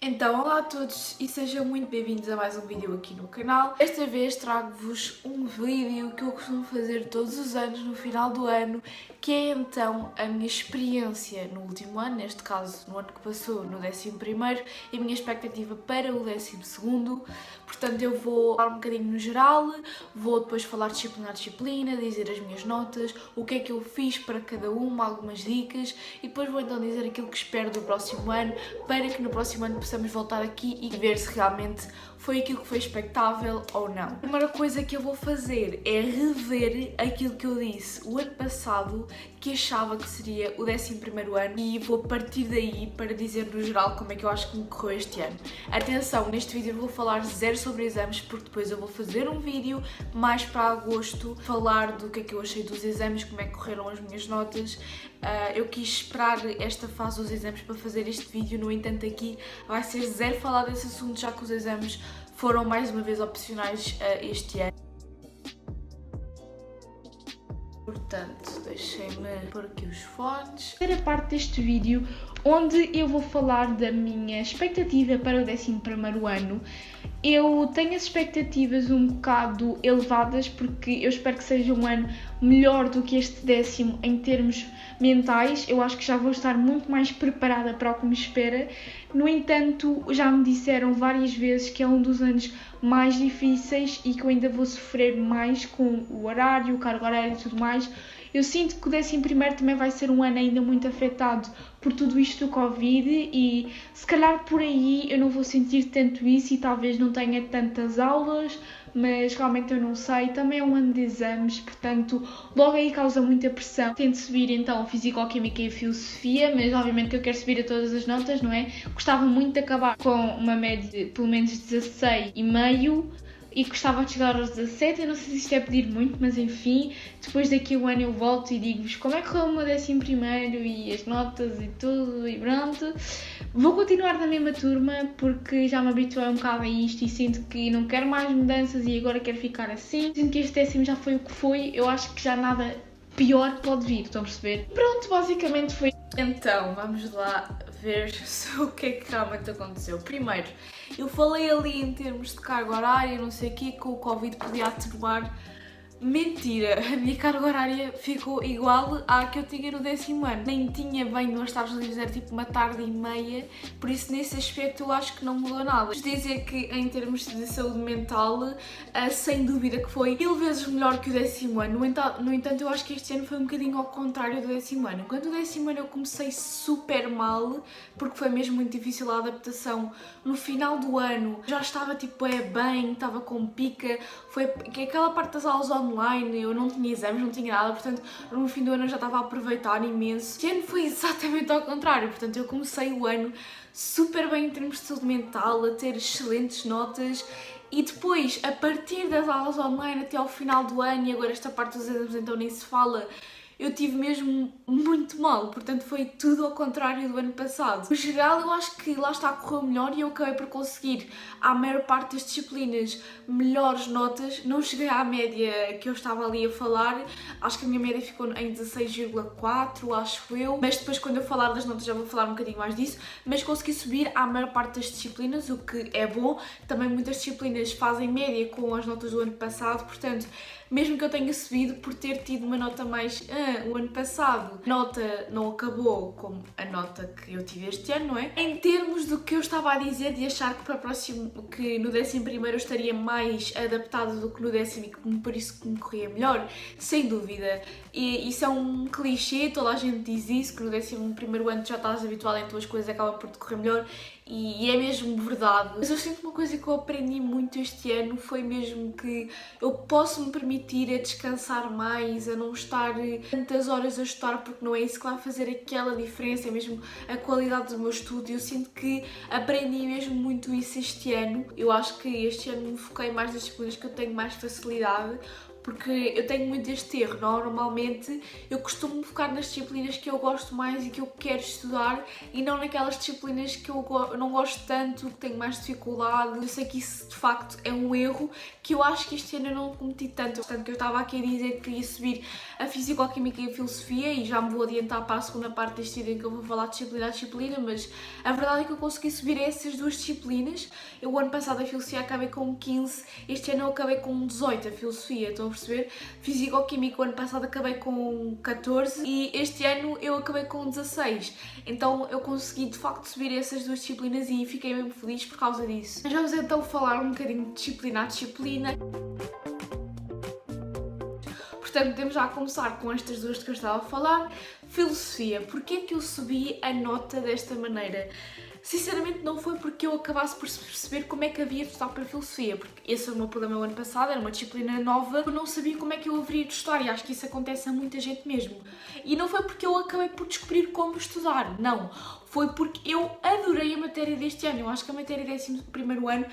Então, olá a todos e sejam muito bem-vindos a mais um vídeo aqui no canal. Desta vez trago-vos um vídeo que eu costumo fazer todos os anos no final do ano, que é então a minha experiência no último ano, neste caso no ano que passou, no 11º, e a minha expectativa para o 12º. Portanto, eu vou falar um bocadinho no geral, vou depois falar disciplina a disciplina, dizer as minhas notas, o que é que eu fiz para cada uma, algumas dicas, e depois vou então dizer aquilo que espero do próximo ano, para que no próximo ano possamos voltar aqui e ver se realmente foi aquilo que foi expectável ou não. A primeira coisa que eu vou fazer é rever aquilo que eu disse o ano passado, que achava que seria o 11º ano, e vou partir daí para dizer no geral como é que eu acho que me correu este ano. Atenção, neste vídeo eu vou falar zero sobre exames, porque depois eu vou fazer um vídeo mais para agosto, falar do que é que eu achei dos exames, como é que correram as minhas notas. Eu quis esperar esta fase dos exames para fazer este vídeo, no entanto aqui vai ser zero falar desse assunto, já que os exames foram mais uma vez opcionais este ano. Portanto, deixem-me pôr aqui os fones. Primeira parte deste vídeo, onde eu vou falar da minha expectativa para o 11º ano. Eu tenho as expectativas um bocado elevadas, porque eu espero que seja um ano melhor do que este 10º em termos mentais. Eu acho que já vou estar muito mais preparada para o que me espera. No entanto, já me disseram várias vezes que é um dos anos mais difíceis e que eu ainda vou sofrer mais com o horário, o cargo horário e tudo mais. Eu sinto que o 11º também vai ser um ano ainda muito afetado por tudo isto do Covid e se calhar por aí eu não vou sentir tanto isso e talvez não tenha tantas aulas, mas realmente eu não sei. Também é um ano de exames, portanto logo aí causa muita pressão. Tento subir então Fisicoquímica e Filosofia, mas obviamente que eu quero subir a todas as notas, não é? Gostava muito de acabar com uma média de pelo menos 16,5 e gostava de chegar aos 17. Eu não sei se isto é pedir muito, mas enfim, depois daqui a um ano eu volto e digo-vos como é que foi o meu 11º e as notas e tudo e pronto. Vou continuar na mesma turma porque já me habituei um bocado a isto e sinto que não quero mais mudanças e agora quero ficar assim. Sinto que este 10º já foi o que foi, eu acho que já nada pior pode vir, estão a perceber? Pronto, basicamente foi. Então, vamos lá ver o que é que realmente aconteceu. Primeiro, eu falei ali em termos de carga horária, não sei o quê, que o Covid podia atenuar. Mentira, a minha carga horária ficou igual à que eu tinha no 10º ano. Nem tinha bem duas tardes livres, era tipo uma tarde e meia, por isso nesse aspecto eu acho que não mudou nada. Vamos dizer que em termos de saúde mental, sem dúvida que foi 1000 vezes melhor que o 10º ano. No entanto, eu acho que este ano foi um bocadinho ao contrário do 10º ano. Enquanto o 10º ano eu comecei super mal, porque foi mesmo muito difícil a adaptação. No final do ano já estava tipo bem, estava com pica, foi aquela parte das aulas online, eu não tinha exames, não tinha nada, portanto no fim do ano eu já estava a aproveitar imenso. Este ano foi exatamente ao contrário, portanto eu comecei o ano super bem em termos de saúde mental, a ter excelentes notas. E depois, a partir das aulas online até ao final do ano, e agora esta parte dos exames então nem se fala, eu tive mesmo muito mal, portanto foi tudo ao contrário do ano passado. No geral, eu acho que lá está, correu melhor e eu acabei por conseguir, à maior parte das disciplinas, melhores notas. Não cheguei à média que eu estava ali a falar, acho que a minha média ficou em 16,4, acho eu, mas depois quando eu falar das notas já vou falar um bocadinho mais disso, mas consegui subir à maior parte das disciplinas, o que é bom. Também muitas disciplinas fazem média com as notas do ano passado, portanto, mesmo que eu tenha subido por ter tido uma nota mais o ano passado, a nota não acabou como a nota que eu tive este ano, não é? Em termos do que eu estava a dizer, de achar que para o próximo, que no 11º eu estaria mais adaptada do que no 10º e por isso que me corria melhor, sem dúvida. E isso é um clichê, toda a gente diz isso, que no 11º ano já estás habituado, então as coisas acabam por te correr melhor. E é mesmo verdade. Mas eu sinto uma coisa que eu aprendi muito este ano, foi mesmo que eu posso me permitir a descansar mais, a não estar tantas horas a estudar, porque não é isso que vai fazer aquela diferença, é mesmo a qualidade do meu estudo. Eu sinto que aprendi mesmo muito isso este ano. Eu acho que este ano me foquei mais nas disciplinas que eu tenho mais facilidade, porque eu tenho muito este erro. Normalmente eu costumo focar nas disciplinas que eu gosto mais e que eu quero estudar e não naquelas disciplinas que eu não gosto tanto, que tenho mais dificuldade. Eu sei que isso de facto é um erro que eu acho que este ano eu não cometi tanto. Portanto, que eu estava aqui a dizer que queria subir a Físico-Química e a Filosofia e já me vou adiantar para a segunda parte deste vídeo em que eu vou falar de disciplina a disciplina, mas a verdade é que eu consegui subir essas duas disciplinas. Eu o ano passado a Filosofia acabei com 15, este ano eu acabei com 18 a Filosofia, estão a perceber? Físico-Química o ano passado acabei com 14 e este ano eu acabei com 16. Então eu consegui de facto subir essas duas disciplinas e fiquei mesmo feliz por causa disso. Mas vamos então falar um bocadinho de disciplina a disciplina. Portanto, podemos já começar com estas duas que eu estava a falar. Filosofia. Porquê é que eu subi a nota desta maneira? Sinceramente não foi porque eu acabasse por perceber como é que havia de estudar para Filosofia, porque esse foi o meu problema o ano passado, era uma disciplina nova, eu não sabia como é que eu haveria de estudar e acho que isso acontece a muita gente mesmo. E não foi porque eu acabei por descobrir como estudar, não. Foi porque eu adorei a matéria deste ano. Eu acho que a matéria desse 11º ano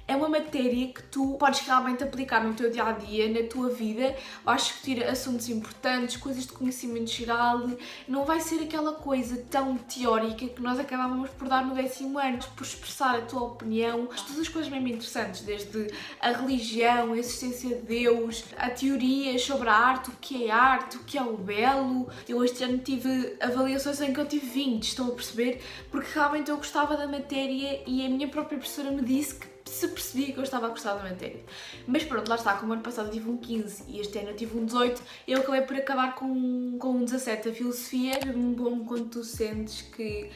é uma matéria que tu podes realmente aplicar no teu dia-a-dia, na tua vida. Vais discutir assuntos importantes, coisas de conhecimento geral. Não vai ser aquela coisa tão teórica que nós acabávamos por dar no 10º ano, por expressar a tua opinião. Todas as coisas mesmo interessantes, desde a religião, a existência de Deus, a teorias sobre a arte, o que é o belo. Eu este ano tive avaliações em que eu tive 20, estão a perceber? Porque realmente eu gostava da matéria e a minha própria professora me disse que se percebia que eu estava a gostar da matéria. Mas pronto, lá está, como ano passado eu tive um 15 e este ano eu tive um 18, eu acabei por acabar com um 17 a Filosofia. É bom quando tu sentes que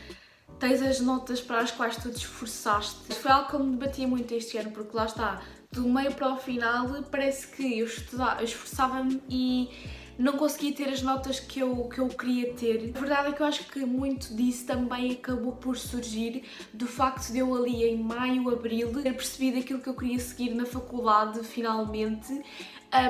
tens as notas para as quais tu te esforçaste. Foi algo que eu me debatia muito este ano, porque lá está, do meio para o final parece que eu esforçava-me e não conseguia ter as notas que eu queria ter. A verdade é que eu acho que muito disso também acabou por surgir do facto de eu ali em maio, abril, ter percebido aquilo que eu queria seguir na faculdade finalmente.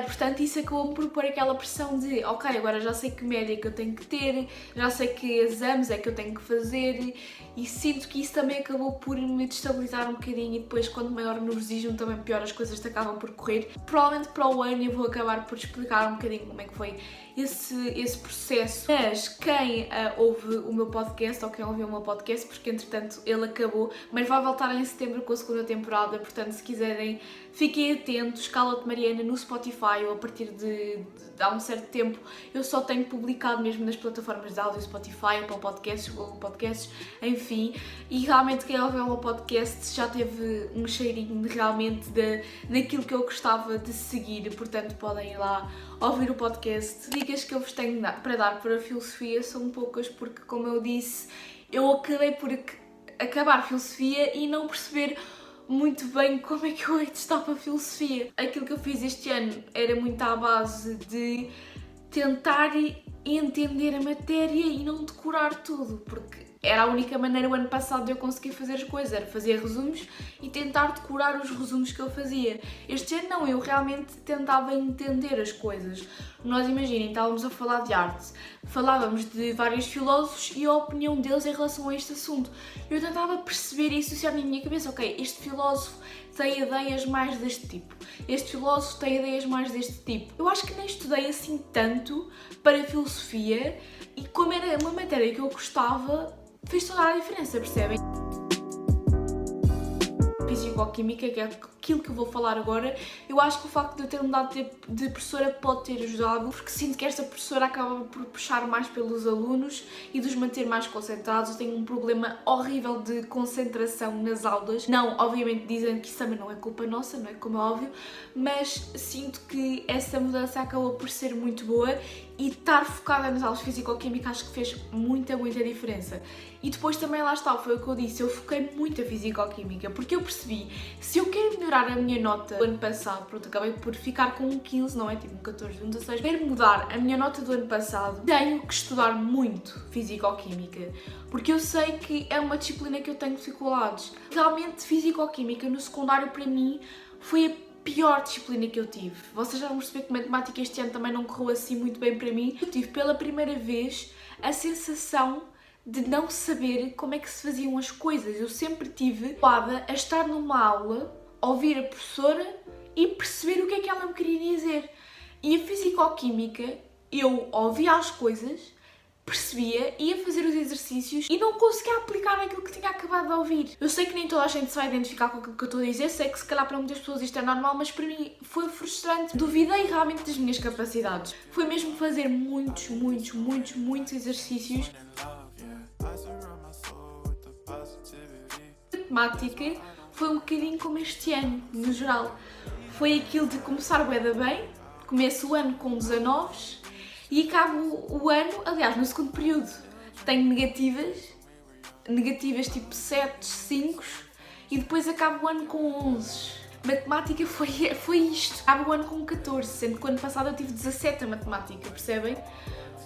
Portanto, isso acabou por pôr aquela pressão de ok, agora já sei que média é que eu tenho que ter, já sei que exames é que eu tenho que fazer e sinto que isso também acabou por me destabilizar um bocadinho e depois quando maior o nervosismo também pior as coisas te acabam por correr. Provavelmente para o ano eu vou acabar por explicar um bocadinho como é que foi esse processo. Mas quem ouve o meu podcast ou quem ouviu o meu podcast, porque entretanto ele acabou, mas vai voltar em setembro com a segunda temporada, portanto se quiserem fiquem atentos, Cala-te Mariana no Spotify ou a partir de há um certo tempo eu só tenho publicado mesmo nas plataformas de áudio, Spotify, Apple Podcasts, Google Podcasts, enfim, e realmente quem ouviu o meu podcast já teve um cheirinho realmente daquilo que eu gostava de seguir, portanto podem ir lá ouvir o podcast. Dicas que eu vos tenho para dar para a Filosofia são poucas porque, como eu disse, eu acabei por acabar a Filosofia e não perceber muito bem como é que eu hei de estar para a Filosofia. Aquilo que eu fiz este ano era muito à base de tentar entender a matéria e não decorar tudo, porque era a única maneira o ano passado de eu conseguir fazer as coisas, era fazer resumos e tentar decorar os resumos que eu fazia. Este ano não, eu realmente tentava entender as coisas. Nós imaginem, estávamos a falar de arte, falávamos de vários filósofos e a opinião deles em relação a este assunto. Eu tentava perceber e associar na minha cabeça, ok, este filósofo tem ideias mais deste tipo, este filósofo tem ideias mais deste tipo. Eu acho que nem estudei assim tanto para a Filosofia e como era uma matéria que eu gostava, fez toda a diferença, percebem? Físico-Química, que é aquilo que eu vou falar agora, eu acho que o facto de eu ter mudado de professora pode ter ajudado, porque sinto que esta professora acaba por puxar mais pelos alunos e de os manter mais concentrados. Eu tenho um problema horrível de concentração nas aulas. Não, obviamente dizem que isso também não é culpa nossa, não é, como é óbvio, mas sinto que essa mudança acabou por ser muito boa e estar focada nas aulas de Físico-Química acho que fez muita diferença. E depois também lá está, foi o que eu disse, eu foquei muito a Físico-Química, porque eu percebi, se eu quero melhorar a minha nota do ano passado, pronto, acabei por ficar com um 15, não é? Tipo um 14, um 16, quero mudar a minha nota do ano passado, tenho que estudar muito Físico-Química, porque eu sei que é uma disciplina que eu tenho dificuldades. Realmente Físico-Química no secundário para mim foi a pior disciplina que eu tive. Vocês já vão perceber que matemática este ano também não correu assim muito bem para mim. Eu tive pela primeira vez a sensação de não saber como é que se faziam as coisas. Eu sempre tive habituada a estar numa aula, ouvir a professora e perceber o que é que ela me queria dizer. E a fisicoquímica, eu ouvia as coisas, percebia, ia fazer os exercícios e não conseguia aplicar aquilo que tinha acabado de ouvir. Eu sei que nem toda a gente se vai identificar com aquilo que eu estou a dizer, sei que se calhar para muitas pessoas isto é normal, mas para mim foi frustrante. Duvidei realmente das minhas capacidades. Foi mesmo fazer muitos exercícios. Matemática foi um bocadinho como este ano, no geral. Foi aquilo de começar bué da bem, começo o ano com 19 e acabo o ano, aliás, no segundo período, tenho negativas tipo 7, 5 e depois acabo o ano com 11. Matemática foi isto. Acabo o ano com 14, sendo que o ano passado eu tive 17 a matemática, percebem?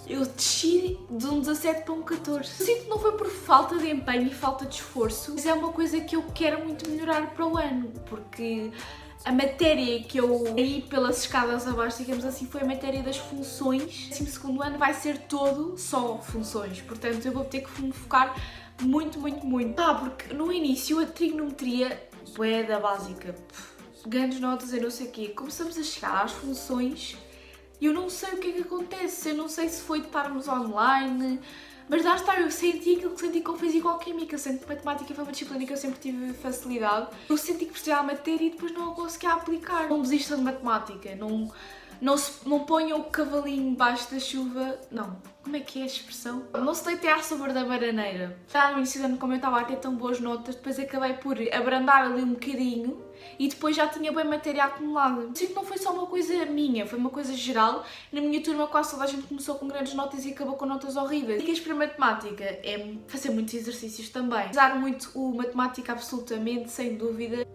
Eu desci de um 17 para um 14. Sinto que não foi por falta de empenho e falta de esforço, mas é uma coisa que eu quero muito melhorar para o ano, porque a matéria que eu caí pelas escadas abaixo, digamos assim, foi a matéria das funções. O segundo ano vai ser todo só funções, portanto eu vou ter que me focar muito. Porque no início a trigonometria é da básica, grandes notas e não sei o quê. Começamos a chegar às funções e eu não sei o que é que acontece, eu não sei se foi de estarmos online, mas lá está, eu senti aquilo que senti com fisicoquímica, sendo que matemática foi uma disciplina que eu sempre tive facilidade. Eu senti que precisava a matéria e depois não a conseguia aplicar. Não desistam de matemática, não ponham o cavalinho debaixo da chuva, não. Como é que é a expressão? Não se deitem à sabor da bananeira. Já no início do ano, como eu estava a ter tão boas notas, depois acabei por abrandar ali um bocadinho e depois já tinha bem matéria acumulada. Sinto que não foi só uma coisa minha, foi uma coisa geral. Na minha turma quase toda a gente começou com grandes notas e acabou com notas horríveis. Dicas para matemática é fazer muitos exercícios também. Usar muito o matemática absolutamente, sem dúvida.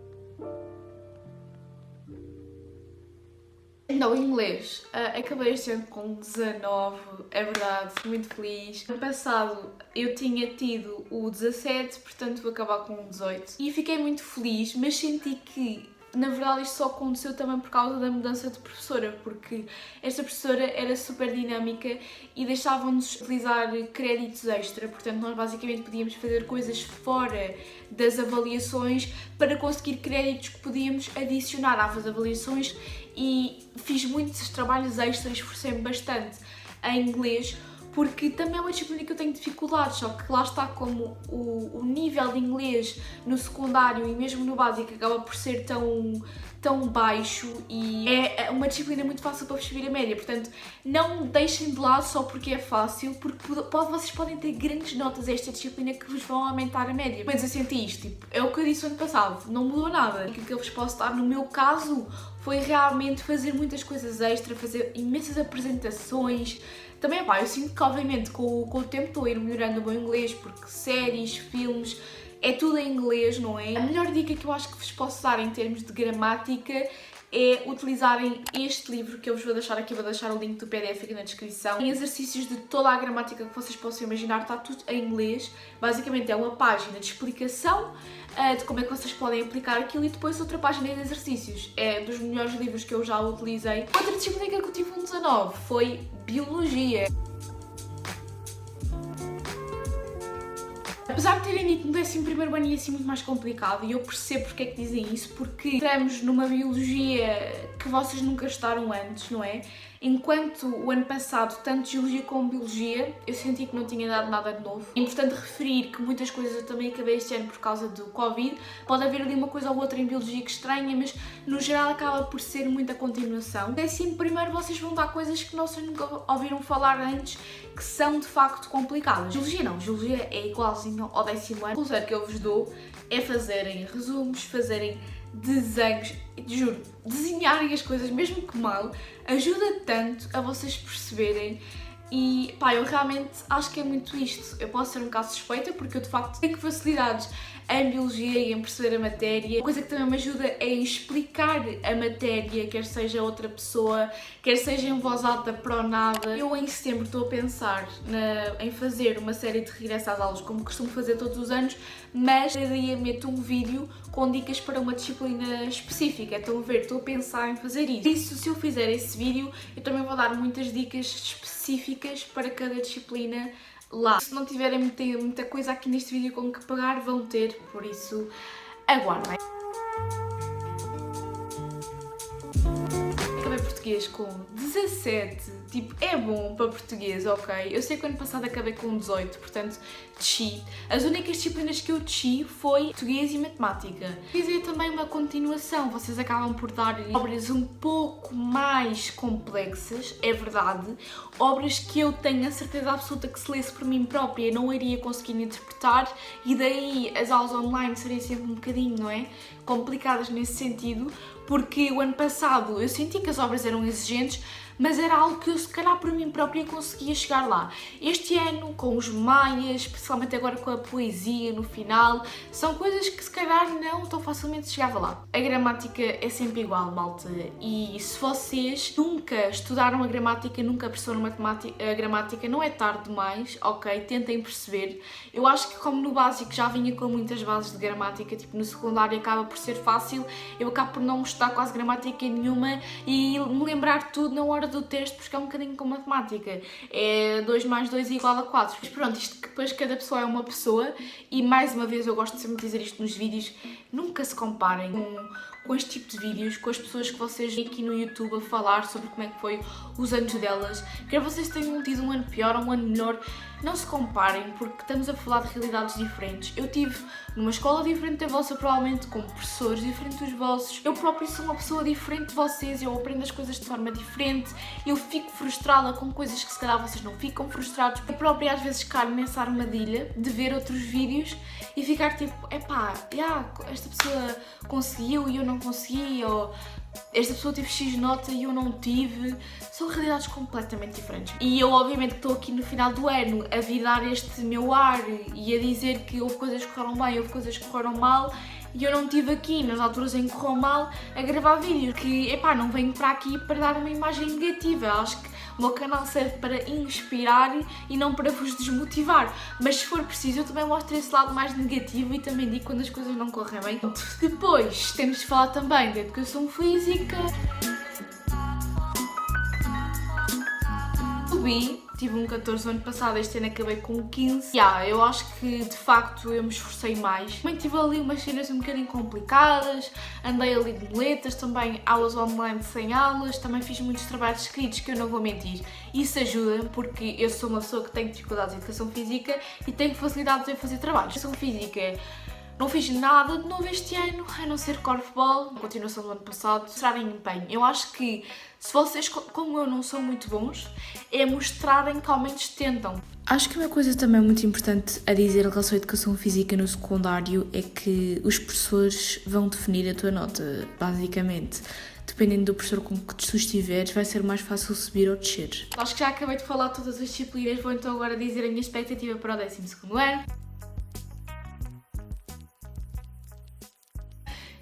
Não, inglês. Acabei este ano com 19, é verdade, muito feliz. No passado eu tinha tido o 17, portanto vou acabar com o 18. E fiquei muito feliz, mas senti que, na verdade, isto só aconteceu também por causa da mudança de professora, porque esta professora era super dinâmica e deixava-nos utilizar créditos extra, portanto nós basicamente podíamos fazer coisas fora das avaliações para conseguir créditos que podíamos adicionar às avaliações e fiz muitos trabalhos extras, esforcei-me bastante em inglês, porque também é uma disciplina que eu tenho dificuldades, só que lá está, como o nível de inglês no secundário e mesmo no básico acaba por ser tão baixo e é uma disciplina muito fácil para perceber a média, portanto não deixem de lado só porque é fácil, porque vocês podem ter grandes notas a esta disciplina que vos vão aumentar a média. Mas eu senti isto, tipo, é o que eu disse ano passado, não mudou nada. O que eu vos posso dar no meu caso foi realmente fazer muitas coisas extra, fazer imensas apresentações. Também, pá, eu sinto que obviamente com o tempo estou a ir melhorando o meu inglês, porque séries, filmes, é tudo em inglês, não é? A melhor dica que eu acho que vos posso dar em termos de gramática é utilizarem este livro que eu vos vou deixar aqui, vou deixar o link do PDF aqui na descrição. Tem exercícios de toda a gramática que vocês possam imaginar, está tudo em inglês. Basicamente é uma página de explicação de como é que vocês podem aplicar aquilo e depois outra página de exercícios. É dos melhores livros que eu já utilizei. Outra disciplina que eu tive um 19 foi Biologia. Apesar de terem dito no 11º ano ia ser muito mais complicado, e eu percebo porque é que dizem isso, porque entramos numa biologia que vocês nunca estaram antes, não é? Enquanto o ano passado, tanto Geologia como Biologia, eu senti que não tinha dado nada de novo. É importante referir que muitas coisas eu também acabei este ano por causa do Covid. Pode haver ali uma coisa ou outra em Biologia que estranha, mas no geral acaba por ser muita continuação. No 11º vocês vão dar coisas que vocês nunca ouviram falar antes, que são de facto complicadas. Geologia não, Geologia é igualzinho ao 10º ano. O conselho que eu vos dou é fazerem resumos, fazerem desenhos, juro, desenharem as coisas, mesmo que mal, ajuda tanto a vocês perceberem. E pá, eu realmente acho que é muito isto. Eu posso ser um caso suspeita porque eu de facto tenho facilidades em Biologia e em perceber a matéria. Uma coisa que também me ajuda é explicar a matéria, quer seja outra pessoa, quer seja em voz alta para o nada. Eu em setembro estou a pensar em fazer uma série de regresso às aulas, como costumo fazer todos os anos, mas cada dia meto um vídeo com dicas para uma disciplina específica. Estão a ver, estou a pensar em fazer isso. Por isso, se eu fizer esse vídeo, eu também vou dar muitas dicas específicas para cada disciplina lá. Se não tiverem muita coisa aqui neste vídeo com que pagar, vão ter, por isso aguardem. Acabei por português com 17, tipo, é bom para português, ok? Eu sei que ano passado acabei com 18, portanto, desci. As únicas disciplinas que eu desci foi português e matemática. Português é também uma continuação, vocês acabam por dar obras um pouco mais complexas, é verdade, obras que eu tenho a certeza absoluta que se lesse por mim própria não iria conseguir interpretar e daí as aulas online seriam sempre um bocadinho, não é? Complicadas nesse sentido, porque o ano passado eu senti que as obras eram exigentes, mas era algo que eu se calhar por mim própria conseguia chegar lá. Este ano, com os maias, especialmente agora com a poesia no final, são coisas que se calhar não tão facilmente chegava lá. A gramática é sempre igual, malta, e se vocês nunca estudaram a gramática, nunca perceberam a gramática, não é tarde demais, ok? Tentem perceber. Eu acho que como no básico já vinha com muitas bases de gramática, tipo no secundário acaba por ser fácil, eu acabo por não estudar quase gramática nenhuma e me lembrar tudo na hora do teste, porque é um bocadinho com matemática. É 2 mais 2 igual a 4. Mas pronto, isto depois cada pessoa é uma pessoa e mais uma vez eu gosto sempre de dizer isto nos vídeos, nunca se comparem com este tipo de vídeos, com as pessoas que vocês veem aqui no YouTube a falar sobre como é que foi os anos delas. Quer vocês tenham tido um ano pior ou um ano melhor, não se comparem, porque estamos a falar de realidades diferentes. Eu tive numa escola diferente da vossa, provavelmente, com professores diferentes dos vossos. Eu própria sou uma pessoa diferente de vocês, eu aprendo as coisas de forma diferente, eu fico frustrada com coisas que se calhar vocês não ficam frustrados. Eu própria às vezes caio nessa armadilha de ver outros vídeos e ficar tipo, epá, esta pessoa conseguiu e eu não consegui, ou esta pessoa teve X nota e eu não tive. São realidades completamente diferentes. E eu obviamente que estou aqui no final do ano a vir dar este meu ar e a dizer que houve coisas que correram bem, houve coisas que correram mal, e eu não estive aqui nas alturas em que correu mal a gravar vídeos, que epá, não venho para aqui para dar uma imagem negativa. Acho que o meu canal serve para inspirar e não para vos desmotivar, mas se for preciso eu também mostro esse lado mais negativo e também digo quando as coisas não correm bem. Depois temos de falar também da educação física. Tive um 14 no ano passado, este ano acabei com 15. Eu acho que de facto eu me esforcei mais. Também tive ali umas cenas um bocadinho complicadas, andei ali de muletas, também aulas online sem aulas, também fiz muitos trabalhos escritos que eu não vou mentir. Isso ajuda porque eu sou uma pessoa que tem dificuldades em educação física e tenho facilidades em fazer trabalhos. Educação física, não fiz nada de novo este ano, a não ser corfball, continuação do ano passado, mostrarem empenho. Eu acho que se vocês, como eu, não são muito bons, é mostrarem que ao menos tentam. Acho que uma coisa também muito importante a dizer em relação à educação física no secundário é que os professores vão definir a tua nota, basicamente. Dependendo do professor com que tu estiveres, vai ser mais fácil subir ou descer. Acho que já acabei de falar todas as disciplinas, vou então agora dizer a minha expectativa para o 12º ano.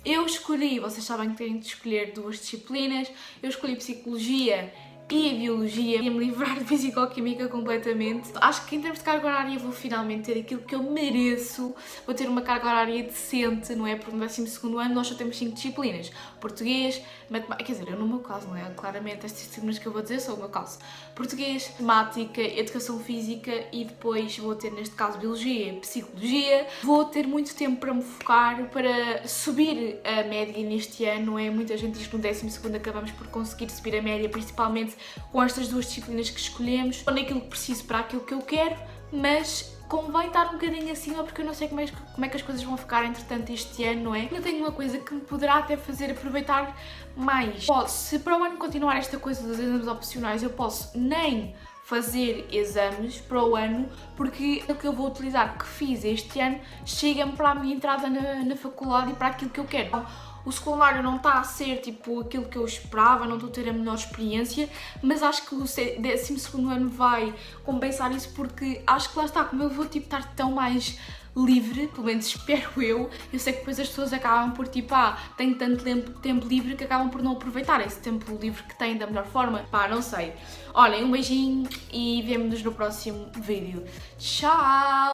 Eu escolhi, vocês sabem que têm de escolher 2 disciplinas, eu escolhi Psicologia e Biologia, ia me livrar de Fisicoquímica completamente. Acho que em termos de carga horária vou finalmente ter aquilo que eu mereço, vou ter uma carga horária decente, não é? Porque no 12º ano nós só temos 5 disciplinas, português, matemática, quer dizer, eu no meu caso, não é? Claramente estas disciplinas que eu vou dizer são o meu caso. Português, matemática, educação física e depois vou ter neste caso Biologia e Psicologia. Vou ter muito tempo para me focar, para subir a média neste ano, não é? Muita gente diz que no 12º acabamos por conseguir subir a média, principalmente com estas 2 disciplinas que escolhemos. Estou naquilo que preciso para aquilo que eu quero, mas convém estar um bocadinho acima porque eu não sei como é que as coisas vão ficar entretanto este ano, não é? Eu tenho uma coisa que me poderá até fazer aproveitar mais. Se para o ano continuar esta coisa dos exames opcionais, eu posso nem fazer exames para o ano, porque o que eu vou utilizar, que fiz este ano, chega-me para a minha entrada na faculdade e para aquilo que eu quero. O secundário não está a ser tipo aquilo que eu esperava, não estou a ter a melhor experiência, mas acho que o 12º ano vai compensar isso, porque acho que lá está, como eu vou tipo estar tão mais livre, pelo menos espero eu sei que depois as pessoas acabam por tipo, tenho tanto tempo livre que acabam por não aproveitar esse tempo livre que têm da melhor forma. Não sei. Olhem, um beijinho e vemo-nos no próximo vídeo. Tchau!